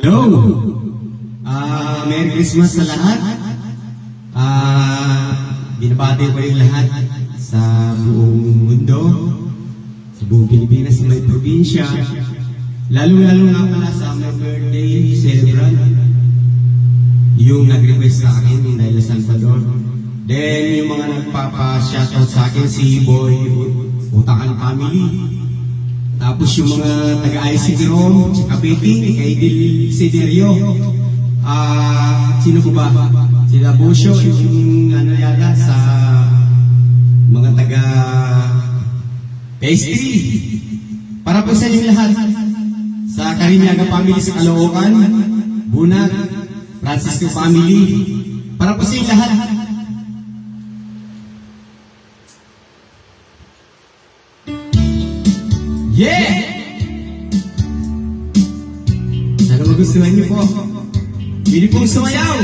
Hello! Merry Christmas sa lahat. Binabati ko yung lahat sa buong mundo, sa buong Pilipinas, sa may probinsya. Lalo-lalo nga pala sa my birthday celebrant, yung nag-request sa akin, yung Naila Salvador. Then, yung mga nagpapa-shoutout sa akin, si Boy Utakan Family. Tapos yung mga taga-IC Rom, tsaka Betty, kay Dil Siderio. Sino ko ba? Si Labusyo, yung ano yata sa mga taga-pastry. Para po sa inyo lahat. Sa Karinyaga Family sa Caloocan, Bunag, Francisco Family. Para po sa inyo lahat. Yeah! Sana magustuhan niyo po. Pili pong sumayaw!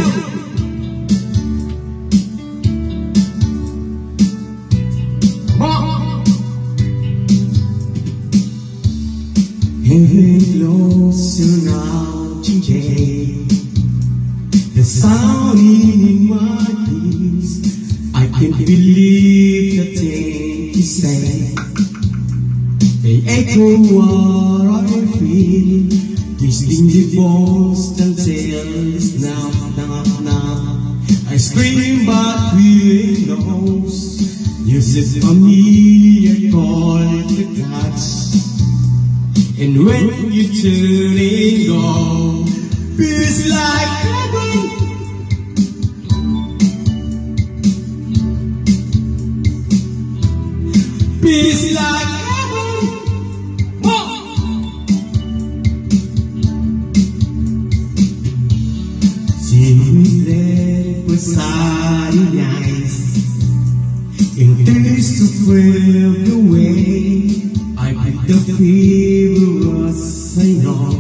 Heaven closer now today. The sound in my ears. I can't believe the thing you say. They echo what I feel, twisting the bones until it's now. I scream but feeling knows. You sit on me, I call it the touch. And when you turn and go, feels like heaven. Feels like starry eyes and thirst to thrill the way. I beat the fever as I know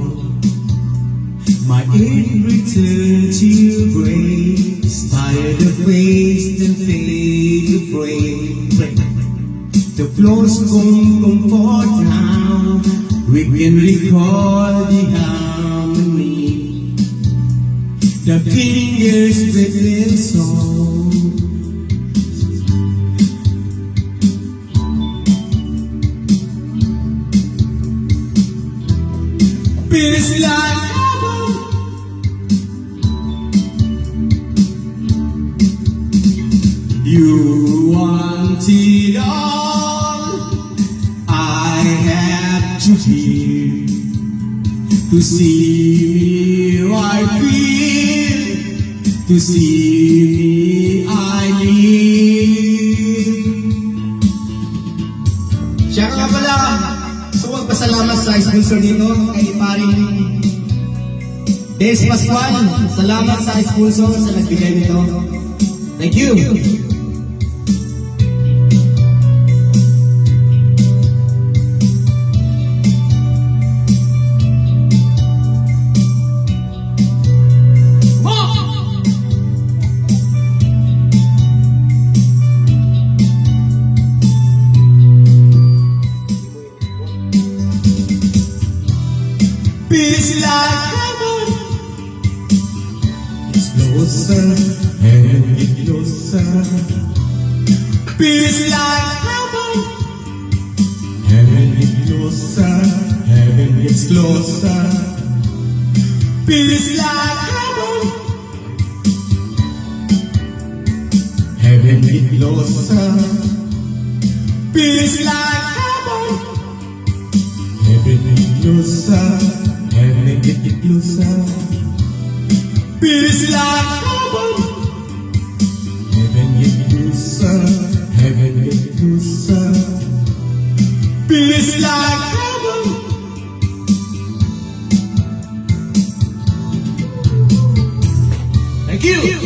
my in return to break. Tired of face and fade to break. The floors come comfort now. We can recall the harmony. The fingers written song. Feels like heaven. You want it all. I have to hear to see me. I feel. To see me, I live. Siya nga pala, gusto ko magpasalamat sa sponsor nito kay paring Des Pascual. Salamat sa sponsor sa nagbigay nito. Thank you. Feels like heaven. It's closer and it's closer. Feels like heaven. Heaven is closer. Heaven is closer. Feels like heaven. Heaven is closer. Feels like heaven. Heaven is closer. Heaven get closer. Feels like heaven. Heaven get closer. Heaven get closer. Feels like heaven. Thank you.